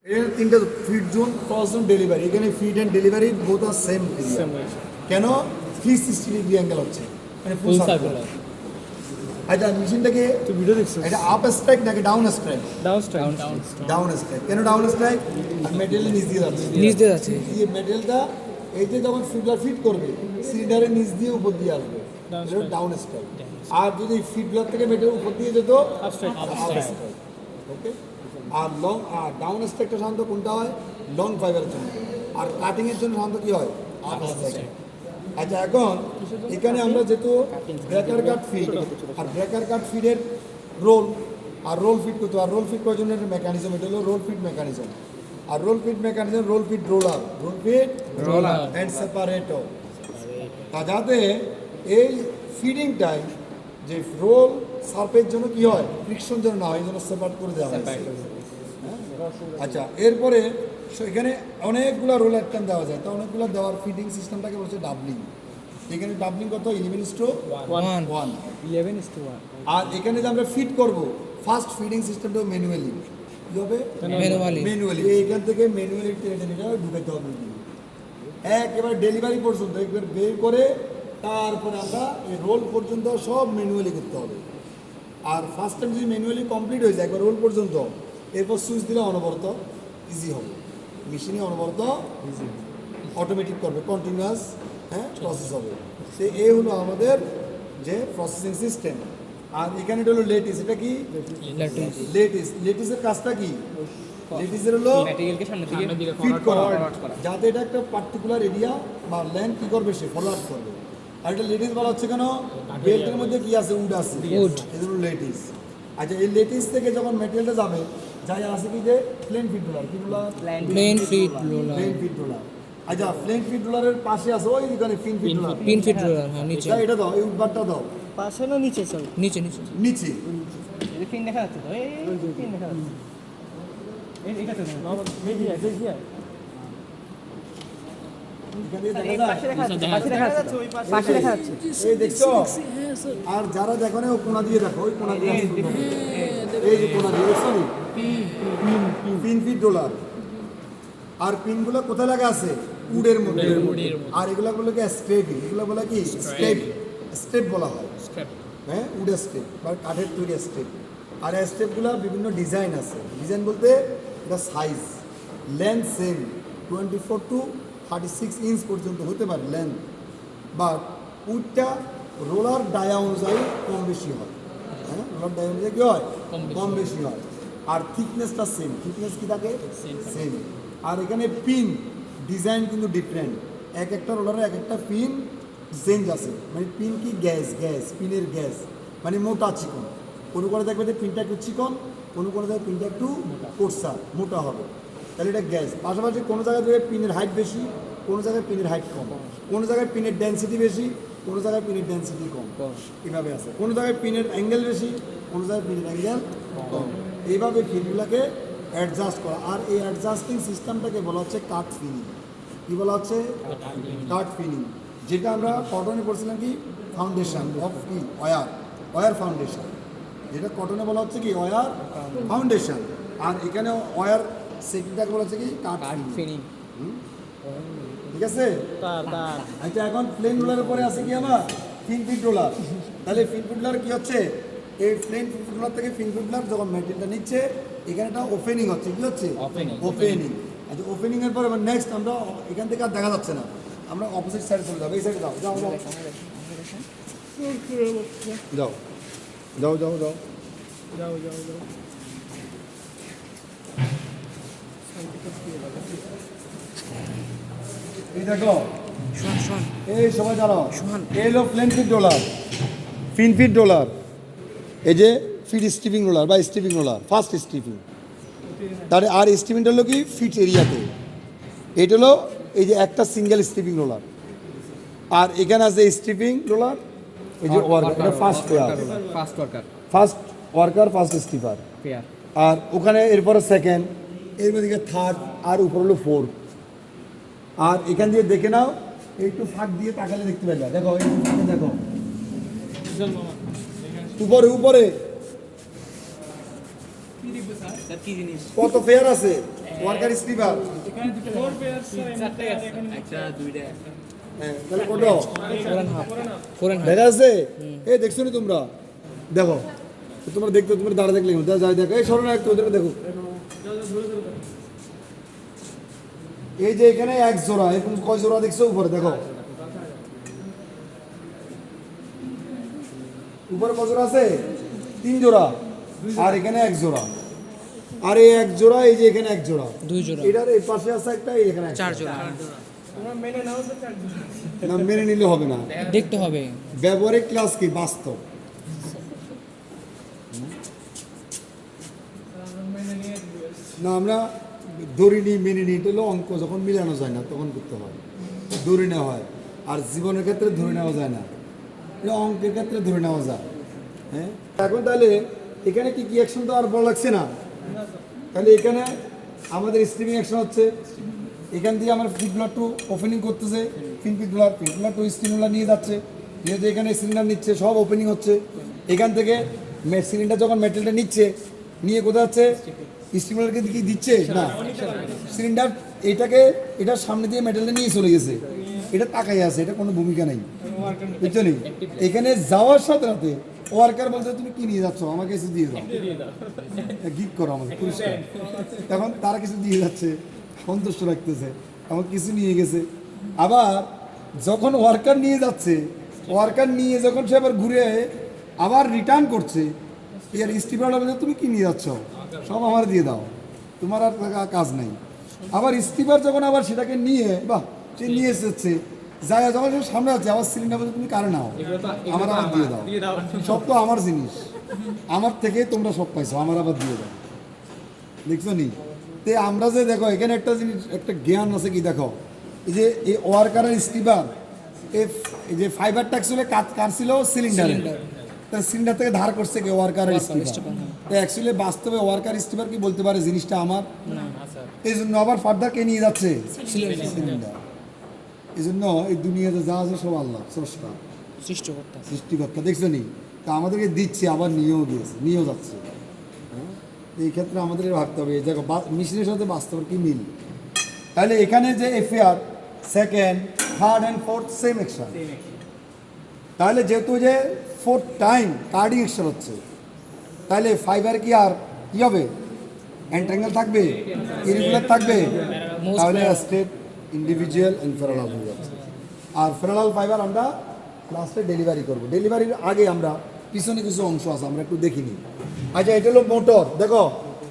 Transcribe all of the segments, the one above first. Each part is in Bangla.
এখানে তিনটা feed zone, cross zone, delivery. এখানে ফিড এন্ড ডেলিভারি বোথ আর সেম। কেন 360 ডিগ্রি অ্যাঙ্গেল হচ্ছে, মানে ফুল সার্কেল। আচ্ছা, মেশিনটাকে তুই ভিডিও দেখছিস? এটা আপ স্ট্রাইক নাকি down strike? Down strike. Down strike. কেন ডাউন স্ট্রাইক? মেটেরিয়াল নিচ দিয়ে যাচ্ছে, এই মেটেরিয়ালটা এই যে যখন ফিডলার ফিট করবে সিলিন্ডারের নিচ দিয়ে উপর দিয়ে আসবে, ডাউন স্ট্রাইক। আর যদি ফিডলার থেকে মেটেরিয়াল উপর দিয়ে যেত আপ স্ট্রাইক। ওকে। আর লং আর ডাউন স্ট্রাইকটা সাধারণত কোনটা হয়? লং ফাইবারের জন্য। আর কাটিং এর জন্য সাধারণত কি হয়? Up strike. আচ্ছা, এখন এখানে আমরা যেহেতু ব্রেকার কাট ফিড আর ব্রেকার কাট ফিডের রোল আর রোল ফিট করতে, আর রোল ফিট করার জন্য একটা মেকানিজম, এটা হলো রোল ফিট মেকানিজম। আর roll feed mechanism, roll feed roller, roll feed roller and separator. তা যাতে এই ফিডিং টাইম যে রোল সার্ফের জন্য কি হয়, ফ্রিকশন যেন না হয়, এই জন্য সেপারেট করে দেওয়া হয়। আচ্ছা, এরপরে এখানে অনেকগুলো রোল অ্যাকশন দেওয়া যায়, তো অনেকগুলো দেওয়ার ফিডিং সিস্টেমটাকে বলছে ডাবলিং। এখানে ডাবলিং কত? 11:1। 11:1। আর এখানে যে আমরা ফিট করব, ফার্স্ট ফিডিং সিস্টেমটা ম্যানুয়ালি কি হবে? ম্যানুয়ালি। এইখান থেকে ম্যানুয়ালি টেনে ঢুকাইতে হবে একেবারে ডেলিভারি পর্যন্ত, একবার বের করে তারপরে আমরা এই রোল পর্যন্ত সব ম্যানুয়ালি করতে হবে। আর ফার্স্ট টাইম যদি ম্যানুয়ালি কমপ্লিট হয়ে যায় একবার রোল পর্যন্ত, এরপর সুইচ দিলে অনবরত ইজি হবে, মেশিনে অনবরত অটোমেটিক করবে, কন্টিনিউয়াস প্রসেস হবে। সে এই হলো আমাদের যে প্রসেসিং সিস্টেম। আর এখানে এটা হলো লেটিস। এটা কি? লেটিস। লেটিসের কাজটা কি? লেটিসের হলো ফিট করা, যাতে এটা একটা পার্টিকুলার এরিয়া বা ল্যান্ড কি করবে, সে ফরওয়ার্ড করবে। আর এটা লেটিস বলা হচ্ছে কেন? বেল্টের মধ্যে কি আছে? উড আছে, এটা হলো লেটিস। আচ্ছা, এই লেটিস থেকে যখন মেটেরিয়ালটা যাবে, যাই আছে কি যে প্লেন ফিট রোলার। কি রোলার? Plain feed roller. আচ্ছা, প্লেন ফিট রোলারের পাশে আছে ওই এখানে পিন ফিট রোলার। হ্যাঁ, নিচে এটা দাও, এই উডবারটা দাও। পাশে না নিচে? চল নিচে। নিচে এই পিন দেখা যাচ্ছে তো, এই পিন দেখা যাচ্ছে। এইটা তো দেখি পাশে দেখা যাচ্ছে। এই দেখছো? আর যারা দেখো না, ও কোনা দিয়ে দেখো, ওই কোনা দিয়ে এই যে কোনা দিয়ে দেখছো পিন ফিট রোলার। আর পিনগুলো কোথায় লাগা আছে? উডের মধ্যে। আর এগুলো বলে কি স্ট্রেপিং, এগুলো বলে কি স্টেপ বলা হয়। হ্যাঁ, উডের স্টেপ বা কাঠের তৈরি স্টেপ। আর স্টেপগুলো বিভিন্ন ডিজাইন আছে। ডিজাইন বলতে এটা size, length same 24 to 36 inch পর্যন্ত হতে পারে লেন্থ, বাট উডটা রোলার ডায়া অনুযায়ী কম বেশি হয়। হ্যাঁ, রোলার ডায়া অনুযায়ী কী হয়? কম বেশি হয়। আর থিকনেসটা সেম। থিকনেস কি থাকে? সেম। আর এখানে পিন ডিজাইন কিন্তু ডিফারেন্ট, এক একটা রোলারে এক একটা পিন চেঞ্জ আছে। মানে পিন কি গ্যাস, পিনের গ্যাস মানে মোটা চিকন। কোনো করে দেখবে যে পিনটা একটু চিকন, কোনো করে দেখবে পিনটা একটু কোর্সা মোটা হবে, তাহলে এটা গ্যাস। পাশাপাশি কোনো জায়গায় দেখবে পিনের হাইট বেশি, কোনো জায়গায় পিনের হাইট কম, কোনো জায়গায় পিনের ডেন্সিটি বেশি, কোনো জায়গায় পিনের ডেন্সিটি কম, এভাবে আছে। কোনো জায়গায় পিনের অ্যাঙ্গেল বেশি, কোনো জায়গায় পিনের অ্যাঙ্গেল কম। এইভাবে পিনগুলোকে অ্যাডজাস্ট করা। আর এই অ্যাডজাস্টিং সিস্টেমটাকে বলা হচ্ছে কাট ফিনিং। কী বলা হচ্ছে? কাট ফিনিং। যেটা আমরা কটনে পড়ছিলাম কি ফাউন্ডেশন অফ কি ওয়ার ফাউন্ডেশন, যেটা কটনে বলা হচ্ছে কি ওয়ার ফাউন্ডেশন। আর এখানে ওয়ার সেকটাকে বলা হচ্ছে কি কাট ফিনিং। ঠিক আছে? আচ্ছা, এখন প্লেন রোলারের পরে আছে কি আমার ফিন ফিট রোলার। তাহলে ফিন ফিট রোলার কি হচ্ছে? এই প্লেন ফিট রোলার থেকে ফিন ফিট রোলার যখন মেটেরিয়ালটা নিচ্ছে, এখানে একটা ওপেনিং হচ্ছে। কি হচ্ছে? ওপেনিং। আচ্ছা, ওপেনিং এর পর এবার নেক্সট আমরা এখান থেকে আর দেখা যাচ্ছে না, আমরা অপোজিট সাইডে চলে যাবো। এই সাইডে যাও যাও যাও যাও যাও যাও যাও। এই দেখো, এই সবাই দাঁড়াও। এই হলো প্লেন ফিট রোলার, ফিন ফিট রোলার। এই যে ফিট স্টিপিং রোলার বা স্টিপিং রোলার, ফার্স্ট স্টিপিং। তাহলে আর স্টিপিংটা হলো কি ফিট এরিয়াতে। এটা হলো এই যে একটা সিঙ্গেল স্টিপিং রোলার। আর এখানে আছে স্টিপিং রোলার, এই যে worker, first worker, first stripper. আর ওখানে এরপরে সেকেন্ড, এরপর দিকে থার্ড, আর উপর হলো ফোর্থ। আর এখান দিয়ে দেখে নাও, একটু ফাঁক দিয়ে তাকালে দেখতে পাইলা। দেখো এই দেখো উপরে উপরে স্যার কি জিনিস কত পেয়ার আছে ওয়ার্কার স্টিভার? একটা দুইটা হ্যাঁ, তাহলে কত ফোর এন্ড দেখা আছে? এই দেখছো নি তোমরা? দেখো তোমরা দেখতে, তোমরা দাঁড়া দেখলে যাই দেখো, এই সরো না একটু, ওদেরকে দেখো। এই যে এখানে এক জোড়া, এরকম কয় জোড়া দেখছো উপরে? দেখো উপরে কয় জোড়া আছে? 3 জোড়া, আর এখানে এক জোড়া, আর এই এক জোড়া, এই যে এখানে এক জোড়া, 2 জোড়া এটার এই পাশে আছে একটা, এই এখানে 4 জোড়া না, মেনে নিলে হবে না, দেখতে হবে ব্যবহারিক ক্লাস কি বাস্তব। না আমরা ধরি নিই, মেনে নিই, এটা হলো অঙ্ক, যখন মিলানো যায় না তখন করতে হয়, ধরে নেওয়া হয়। আর জীবনের ক্ষেত্রে ধরে নেওয়া যায় না, এটা অঙ্কের ক্ষেত্রে ধরে নেওয়া যায়। হ্যাঁ, এখন তাহলে এখানে কি কি অ্যাকশন তো আর বড় লাগছে না, তাহলে এখানে আমাদের স্ট্রিমিং অ্যাকশন হচ্ছে, এখান দিয়ে আমার ফিডলার টু ওপেনিং করতেছে, ফিডলার টু স্টিমুলার নিয়ে যাচ্ছে, নিয়ে যে এখানে সিলিন্ডার নিচ্ছে, সব ওপেনিং হচ্ছে। এখান থেকে সিলিন্ডার যখন মেটেলটা নিচ্ছে, নিয়ে কোথায় যাচ্ছে? স্টিমুলারকে কি দিচ্ছে না, সিলিন্ডার এটাকে, এটার সামনে দিয়ে মেটেলটা নিয়ে চলে গেছে, এটা তাকাই আছে, এটা কোনো ভূমিকা নেই, বুঝছো নি? এখানে যাওয়ার সাথে সাথে ওয়ার্কার বলছে তুমি কি নিয়ে যাচ্ছ, আমাকে কিছু দিয়ে দাও, গিফট করো আমাকে পুরস্কার। তখন তারা কিছু দিয়ে যাচ্ছে, সন্তুষ্ট রাখতেছে, এমন কিছু নিয়ে গেছে। আবার যখন ওয়ার্কার নিয়ে যাচ্ছে, ওয়ার্কার নিয়ে যখন সে আবার ঘুরে আবার রিটার্ন করছে, ইয়ার স্টিমারটা বলছে তুমি কি নিয়ে যাচ্ছ, সব আমার দিয়ে দাও, তোমার আর কাজ নাই। আবার স্টিমার যখন আবার সেটাকে নিয়ে, বাহ, সে নিয়ে এসেছে, যাই যখন সে সামনে আছে, আবার সিলিন্ডার বলছে তুমি কারে নাও, আমার আবার দিয়ে দাও, সব তো আমার জিনিস, আমার থেকে তোমরা সব পাইছো, আমার আবার দিয়ে দাও। দেখছো নি? তে আমরা যে দেখো এখানে একটা জিনিস, একটা জ্ঞান আছে কি, দেখো এই যে এই ওয়ার্কারের স্টিবার, এই যে ফাইবার ট্যাক্সুলে কার ছিল? সিলিন্ডারে, তা সিলিন্ডার থেকে ধার করছে কি ওয়ার্কারের স্টিবার। তো অ্যাকচুয়ালি বাস্তবে ওয়ার্কার স্টিবার কি বলতে পারে জিনিসটা আমার, এই জন্য আবার ফার্দার কে নিয়ে যাচ্ছে? সিলিন্ডার। এই জন্য এই দুনিয়াতে যা আছে সব আল্লাহ স্রষ্টা, সৃষ্টিকর্তা, দেখছো নি? তা আমাদেরকে দিচ্ছে, আবার নিয়েও গিয়েছে, নিয়েও যাচ্ছে। হ্যাঁ, এই ক্ষেত্রে আমাদের ভাবতে হবে, দেখো মেশিনের সাথে বাস্তবের কি মিল। তাহলে এখানে যে FR, second, third and fourth sem action, তাহলে যেহেতু যে 4th টাইম কার্ডিং অ্যাকশন হচ্ছে, তাহলে ফাইবার কি আর কি হবে? এন্ট্রাঙ্গেল থাকবে, ইরেগুলার থাকবে, তাহলে স্টেট, ইন্ডিভিজুয়াল অ্যান্ড প্যারালাল হয়ে যাচ্ছে। আর প্যারালাল ফাইবার আমরা লাস্টে ডেলিভারি করব। ডেলিভারির আগে আমরা পিছনে কিছু অংশ আছে, আমরা একটু দেখিনি। আচ্ছা, এটা হলো মোটর, দেখো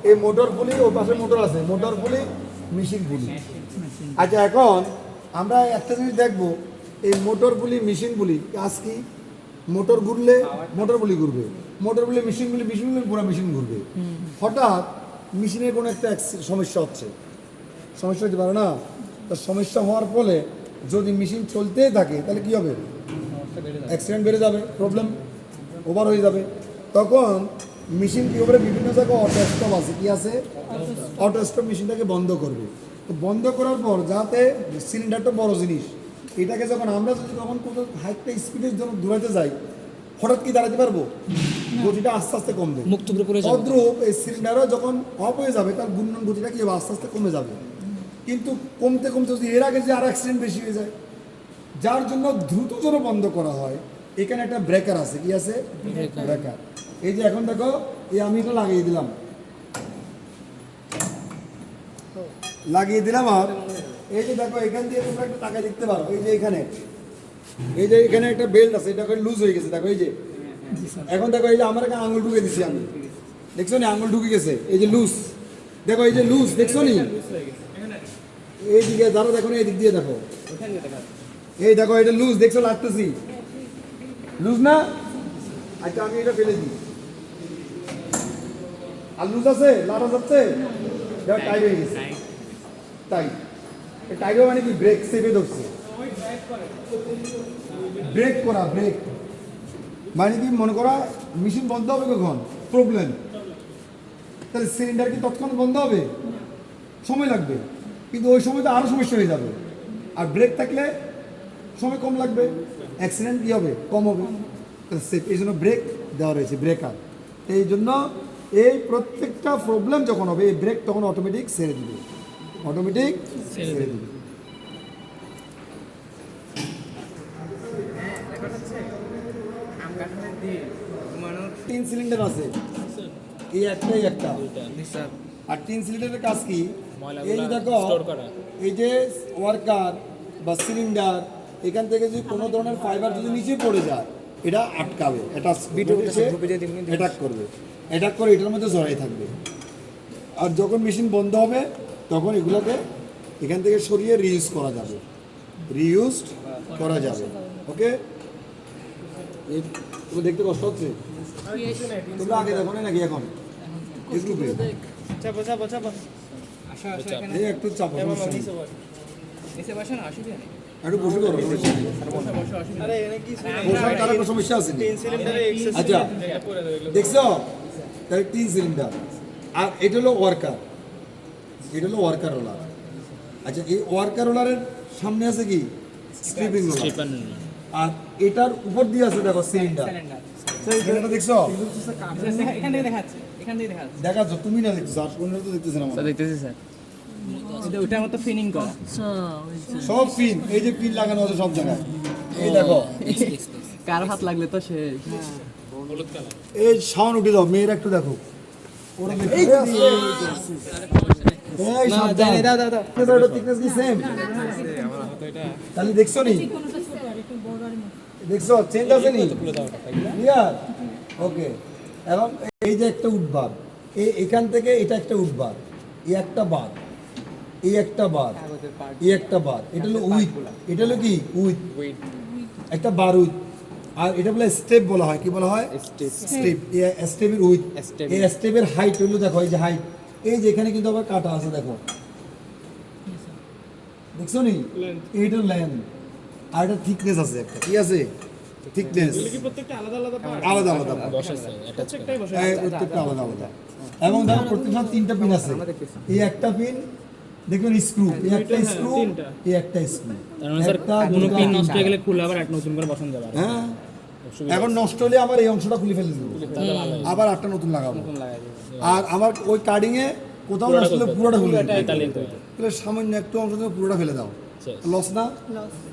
এই মোটর পুলি, ওর পাশে মোটর আছে, মোটর পুলি, মেশিন পুলি। আচ্ছা, এখন আমরা একটা জিনিস দেখবো, এই মোটর পুলি, মেশিন পুলি কাজ কি? মোটর ঘুরলে মোটর পুলি ঘুরবে, মোটর পুলি মেশিন পুলি, মেশিন পুলি পুরো মেশিন ঘুরবে। হঠাৎ মেশিনের কোনো একটা সমস্যা হচ্ছে, সমস্যা হতে পারে না? তা সমস্যা হওয়ার ফলে যদি মেশিন চলতেই থাকে, তাহলে কি হবে? অ্যাক্সিডেন্ট বেড়ে যাবে, প্রবলেম ওভার হয়ে যাবে। তখন মেশিন কি হবে? বিভিন্ন জায়গায় অটো স্টপ আছে, কি আছে? অটো স্টপ মেশিনটাকে বন্ধ করবে। তো বন্ধ করার পর যাতে সিলিন্ডারটা বড় জিনিস, এটাকে যখন আমরা যদি তখন কোনো হাইটটা স্পিডের জন্য দৌড়াতে যাই, হঠাৎ কি দাঁড়াতে পারবো? গতিটা আস্তে আস্তে কমবে, তদ্রূপ এই সিলিন্ডারও যখন অফ হয়ে যাবে, তার ঘূর্ণন গতিটা কি হবে? আস্তে আস্তে কমে যাবে। কিন্তু কমতে কমতে যদি এর আগে যে আর অ্যাক্সিডেন্ট বেশি হয়ে যায়, যার জন্য দ্রুত যেন বন্ধ করা হয়, এখানে একটা ব্রেকার আছে, কি আছে? ব্রেকার। এই যে এখন দেখো, এই আমি এটা লাগিয়ে দিলাম, আর এই যে দেখো এখান দিয়ে তোমরা একটা টাকা দেখতে পারো, এই যে এখানে, এই যে এখানে একটা বেল্ট আছে, এটা লুজ হয়ে গেছে, দেখো এই যে, এখন দেখো এই যে আমার এখানে আঙুল ঢুকে দিচ্ছি আমি, দেখছো নি? আঙুল ঢুকে গেছে, এই যে লুজ, দেখো এই যে লুজ, দেখছো নি? এই দিকে ধরো, দেখো এই দিক দিয়ে দেখো, এই দেখো এটা লুজ, দেখছো? লাগতেছি লুজ না? আচ্ছা, আমি এটা ফেলে দিই, আর লুজ আছে, লাটা যাচ্ছে, দেখো টাইট হয়ে গেছে, টাইট। টাইট মানে কি? ব্রেক সেভে ধরছে, ব্রেক করা, ব্রেক মানে কি? মনে করা মেশিন বন্ধ হবে কখন? প্রবলেম, তাহলে সিলিন্ডার কি তৎক্ষণাৎ বন্ধ হবে? সময় লাগবে, কিন্তু ওই সময়টা আরও সমস্যা হয়ে যাবে। আর ব্রেক থাকলে সময় কম লাগবে, অ্যাক্সিডেন্ট কী হবে? কম হবে। এই জন্য ব্রেক দেওয়া রয়েছে, ব্রেকার। এই জন্য এই প্রত্যেকটা প্রবলেম যখন হবে এই ব্রেক তখন অটোমেটিক ছেড়ে দিবে, অটোমেটিক ছেড়ে দিবে। তিন সিলিন্ডার আছে, এই একটাই একটা। আর তিন সিলিন্ডারের কাজ কি? এই যে দেখো, এই যে ওয়ার্কার বা সিলিন্ডার, এখান থেকে যদি কোনো ধরনের ফাইবার যদি নিচে পড়ে যায়, এটা আটকাবে, এটা অ্যাটাক করবে, অ্যাটাক করে এটার মধ্যে জড়াই থাকবে। আর যখন মেশিন বন্ধ হবে তখন এগুলোকে এখান থেকে সরিয়ে রিইউজ করা যাবে, রিইউজ করা যাবে। ওকে, তুমি দেখতে কষ্ট হচ্ছে? তোমরা আগে দেখো না নাকি এখন? ইউটিউবে চাপো চাপো চাপো। আসো আসো এখানে। এই একটু চাপো, সমস্যা নেই। নিচে বসে না, অসুবিধা নেই। একটু বসে করো, সমস্যা নেই। বসে বসে অসুবিধা। আরে এনে কি বসার তার কোনো সমস্যা আছে না? তিন সিলিন্ডারে এক্সেস। আচ্ছা, দেখছো তাহলে তিন সিলিন্ডার। আর এটা হলো ওয়ার্কার, এটা হলো ওয়ার্কার রোলার। আচ্ছা, এই ওয়ার্কার রোলারের সামনে আছে কি? Stripping roller. আর এটার উপর দিয়ে আছে দেখো সিলিন্ডার। সিলিন্ডারটা দেখছো? এখান থেকে দেখাচ্ছে, এখান থেকে দেখাচ্ছে। দেখাচ্ছ তুমি না, দেখছো আর কোন তো দেখতেছ না। দেখতেছি স্যার। এটা ওটার মতো ফিনিং করা। সব পিন, এই যে পিন লাগানো আছে সব জায়গায়, এই দেখো। কার হাত লাগলে তো সে এই সাউন্ড উঠে দাও, মেয়েরা একটু দেখো। ওরা এই সাবধান, দাও দাও দাও। এটা thickness কি সেম? তাহলে দেখছো নি? দেখছো চেঞ্জ আছে নি? ক্লিয়ার? ওকে। এবং এই যে একটা উঠবার, এখান থেকে এটা একটা উঠবার, এই একটা বার, এই একটা বার, এই একটা বার, এটা হলো উইথ, এটা হলো কি উইথ, একটা বার উইথ। আর এটা বলে স্টেপ বলা হয়, কি বলা হয়? স্টেপ। এই স্টেপের উইথ, এই স্টেপের হাইট হলো দেখো, এই যে হাইট, এই যে এখানে কিন্তু আবার কাটা আছে দেখো, দেখছো নি? এইটার লেন্থ আর এটা থিকনেস আছে একটা, কি আছে? থিকনেস প্রত্যেকটা আলাদা আলাদা পার্ট। আলাদা আলাদা প্রত্যেকটাই বসে প্রত্যেকটা আলাদা আলাদা। এবং দেখো প্রত্যেকটা তিনটা পিন আছে, এই একটা পিন দেখবেন স্ক্রু, এই একটা স্ক্রু, এই একটা স্ক্রু। কোনো পিন নষ্ট হয়ে গেলে খুলে আবার এক নতুন করে বসানো যাবে। হ্যাঁ, এখন নষ্ট হলে আমার এই অংশটা খুলে ফেলে দেবো, আবার একটা নতুন লাগাবো। আর আমার ওই কাটিং এ কোথাও নষ্ট হলে পুরোটা খুলে দেবো, তাহলে সামান্য একটু অংশ থেকে পুরোটা ফেলে দাও, লস না?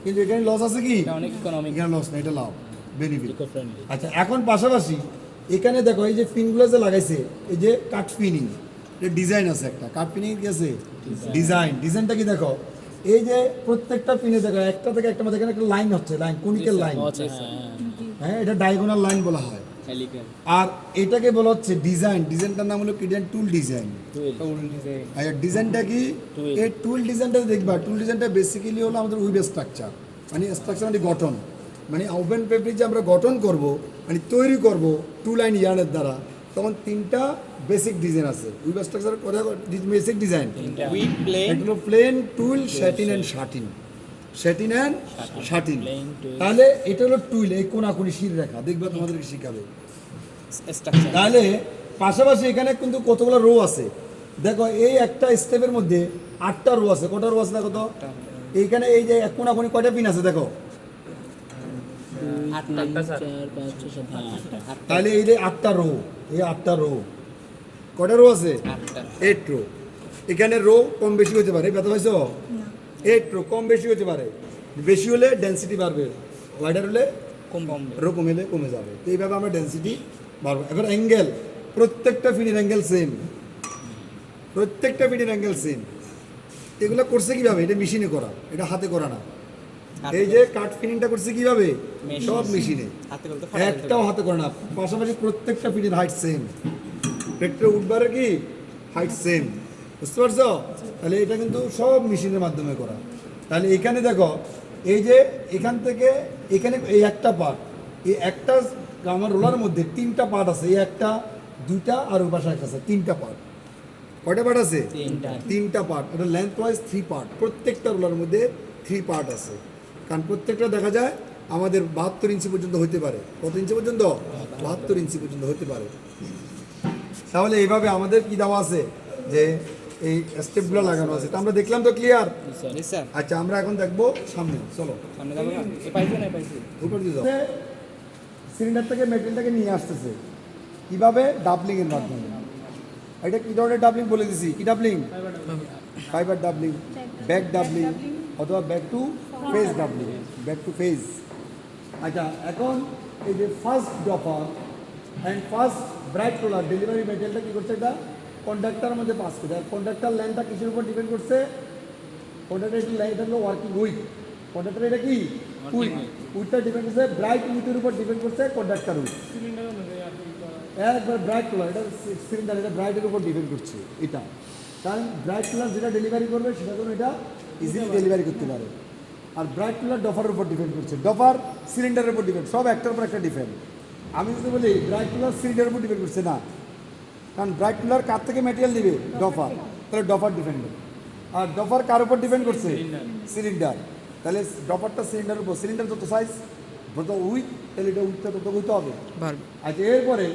কিন্তু এখানে লস আছে কি? অনেক ইকোনমিক, এখানে লস না, এটা লাভ, বেনিফিট। আচ্ছা, এখন পাশাপাশি এখানে দেখো এই যে পিনগুলো যে লাগাইছে, এই যে কাট পিনিং, এর ডিজাইন আছে একটা, কাট পিনিং কি আছে? ডিজাইন। ডিজাইনটা কি দেখো, এই যে প্রত্যেকটা পিনে দেখো একটা থেকে একটা মধ্যে এখানে একটা লাইন হচ্ছে, লাইন, কোনিক্যাল লাইন। হ্যাঁ, এটা ডায়াগোনাল লাইন বলা হয়। আর এটাকে বলা হচ্ছে ডিজাইন। ডিজাইনটার নাম হলো কিডেন টুল ডিজাইন। আচ্ছা, ডিজাইনটা কি? এই টুল ডিজাইনটা দেখবা, টুল ডিজাইনটা বেসিক্যালি হলো আমাদের উইব স্ট্রাকচার, মানে স্ট্রাকচার মানে গঠন, মানে ওপেন ফেব্রিক যে আমরা গঠন করব, মানে তৈরি করব টু লাইন ইয়ার্নের দ্বারা, তখন তিনটা বেসিক ডিজাইন আছে। উইব স্ট্রাকচার করে বেসিক ডিজাইন, এগুলো plain, twill, satin and sateen. Satin and sateen. তাহলে এটা হলো টুল, এই কোনাকুনি শির রেখা, দেখবে তোমাদেরকে শিখাবে। তাহলে পাশাপাশি এখানে কিন্তু কতগুলো রো আছে দেখো, এই একটা স্টেপের মধ্যে 8টা রো আছে। কটা রো আছে দেখো তো? এইখানে এই যে কোনাকুনি কয়টা পিন আছে দেখো? তাহলে এই যে 8টা রো, এই 8টা রো, কটা রো আছে? 8 রো। এখানে রো কম বেশি হতে পারে, ব্যথা হয়েছ? 8 রো কম বেশি হতে পারে, বেশি হলে ডেন্সিটি বাড়বে, ওয়াইডার হলে রো কমে কমে যাবে। তো এইভাবে আমরা ডেন্সিটি বাড়বো। এবার অ্যাঙ্গেল, প্রত্যেকটা ফিনের অ্যাঙ্গেল সেম, প্রত্যেকটা ফিনের অ্যাঙ্গেল সেম। এগুলো করছে কিভাবে? এটা মেশিনে করা, এটা হাতে করা না। এই যে কাট ফিনিংটা করছে কিভাবে? সব মেশিনে, একটাও হাতে করে না। পাশাপাশি প্রত্যেকটা ফিনের হাইট সেম, ট্রেক্টর উঠবারের কি হাইট সেম, বুঝতে পারছো? তাহলে এটা কিন্তু সব মেশিনের মাধ্যমে করা। তাহলে এখানে দেখো, এই যে এখান থেকে এখানে এই একটা পার্ট, এই একটা আমার রোলার মধ্যে 3টা পার্ট আছে, এই একটা, 2টা আর ওই পাশে একটা আছে, 3টা পার্ট। কয়টা পার্ট আছে? 3টা পার্ট। এটা লেন্থ ওয়াইজ 3 পার্ট, প্রত্যেকটা রোলার মধ্যে 3 পার্ট আছে। কারণ প্রত্যেকটা দেখা যায় আমাদের 72 ইঞ্চি পর্যন্ত হতে পারে। কত ইঞ্চি পর্যন্ত? 72 ইঞ্চি পর্যন্ত হতে পারে। তাহলে এইভাবে আমাদের কি দেওয়া আছে যে এই স্টেপগুলো লাগানো আছে। তো আমরা দেখলাম তো, ক্লিয়ার? আচ্ছা, আমরা এখন দেখবো সামনে, চলো উপর দিয়ে যাও। সিলিন্ডার থেকে মেটেরিয়ালটাকে নিয়ে আসতেছে কিভাবে? ডাবলিং এর মাধ্যমে। এটা কি ধরনের ডাবলিং বলে দিছি, কি doubling? Fibre doubling, back doubling অথবা back to face doubling, back to face. আচ্ছা, এখন এই যে first doffer and first bright roller delivery মেটেরিয়ালটা কী করছে? এটা কন্ডাক্টারের মধ্যে পাস করছে। আর কন্ডাক্টার লাইনটা কিসের উপর ডিপেন্ড করছে? কন্ডাক্টার একটি লাইন, এটা হলো ওয়ার্কিং উইথ। কন্ডাক্টার এটা কি উইথ, উইথটা ডিপেন্ড করছে ব্রাইট উইথের উপর ডিপেন্ড করছে কন্ডাক্টার উইথ। একবার ব্রাইট রোলার, এটা সিলিন্ডার, এটা ব্রাইটের উপর ডিপেন্ড করছে এটা। কারণ ব্রাইট রোলার যেটা ডেলিভারি করবে সেটা যেন এটা ইজিলি ডেলিভারি করতে পারে। আর ব্রাইট রোলার ডফারের উপর ডিপেন্ড করছে, ডফার সিলিন্ডারের উপর ডিপেন্ড, সব একটার উপর একটা ডিপেন্ড। আমি যদি বলি ব্রাইট রোলার সিলিন্ডারের উপর ডিপেন্ড করছে, না, কারণ ব্রাইট রোলার কার থেকে ম্যাটেরিয়াল নেবে? ডফার, তাহলে ডফার ডিপেন্ড। আর ডফার কার উপর ডিপেন্ড করছে? সিলিন্ডার। তাহলে ডফারটা সিলিন্ডারের উপর, সিলিন্ডার যত সাইজ যত উইথ, তাহলে এটা উইথটা তত হইতে হবে। আচ্ছা, এরপরে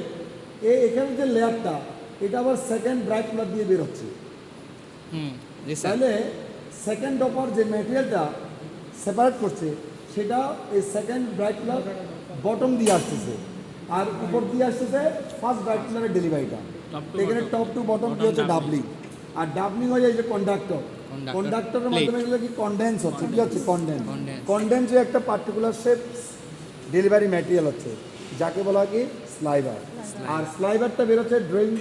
এখানে যে লেয়ারটা, এটা আবার সেকেন্ড ব্রাইট রোলার দিয়ে বের হচ্ছে। তাহলে সেকেন্ড ডপার যে ম্যাটেরিয়ালটা সেপারেট করছে সেটা এই সেকেন্ড ব্রাইট রোলার বটম দিয়ে আসতেছে, আর উপর দিয়ে আসতেছে ফার্স্ট ব্রাইট রোলারের ডেলিভারিটা। এখানে টপ টু বটম কি হচ্ছে? ডাবলিং। আর ডাবলিং হয়ে যায় যে কন্ডাক্টর, কন্ডাক্টরের মাধ্যমে এগুলো কি কনডেন্স হচ্ছে, কি হচ্ছে? কনডেন্স। কনডেন্স একটা পার্টিকুলার শেপ ডেলিভারি ম্যাটেরিয়াল হচ্ছে, যাকে বলা হয় কি? স্লাইভার। আর স্লাইভারটা বেরোচ্ছে ড্রয়িং,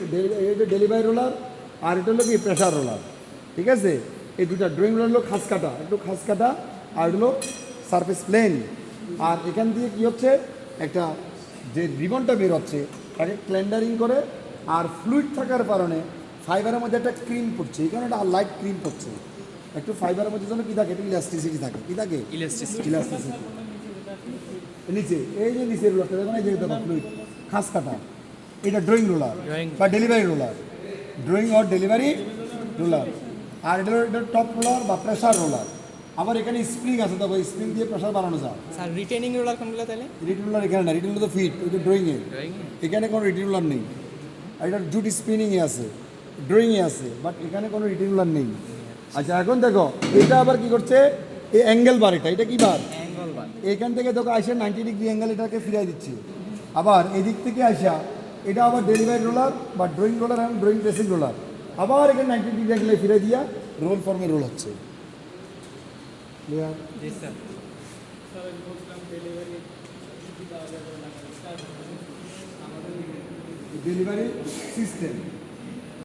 ডেলিভারি রোলার, আর এটা হলো কি? Pressure roller. ঠিক আছে, এই দুটা ড্রয়িং রোলার হলো খাস কাটা, একটু খাস কাটা, আর হলো সারফেস প্লেন। আর এখান দিয়ে কি হচ্ছে? একটা যে রিবনটা বের হচ্ছে তাকে ক্লেন্ডারিং করে, আর ফ্লুইড থাকার কারণে ফাইবারের মধ্যে একটা ক্রিম পড়ছে, এখানে একটা লাইট ক্রিম পড়ছে। একটু ফাইবারের মধ্যে যেন কি থাকে? একটু ইলাস্টিসিটি থাকে। কি থাকে? ইলাস্টিসিটি। নিচে এই যে নিচের রোলারটা দেখুন, এই যে দেখো ফ্লুইড খাস কাটা, এটা ড্রয়িং রোলার বা delivery roller, drawing or delivery roller. আর এটা এটা টপ রোলার বা প্রেশার রোলার। আবার এখানে স্প্রিং আছে, তবে স্প্রিং দিয়ে প্রেশার বাড়ানো যায়। স্যার রিটেনিং রোলার কোনগুলো তাহলে? রিটেন রোলার এখানে না, রিটেন রোলার তো ফিট, ওই যে ড্রয়িংয়ে, এখানে কোনো রিটেন রোলার নেই। আর এটা জুট স্পিনিংয়ে আছে, ড্রয়িংয়ে আছে, বাট এখানে কোনো রিটেন রোলার নেই। আচ্ছা, এখন দেখো এটা আবার কি করছে? এই অ্যাঙ্গেল বার, এটা কি বার? এখান থেকে দেখো আসে 90 ডিগ্রি অ্যাঙ্গেল এটাকে ফিরাই দিচ্ছে। আবার এদিক থেকে আসা এটা আবার ডেলিভারি রোলার বা ড্রয়িং রোলার এবং ড্রয়িং ড্রেসিং রোলার, আবার এখানে 90 ডিগ্রি অ্যাঙ্গেলে ফিরে দিয়া রোল ফর্মে রোল হচ্ছে। Delivery system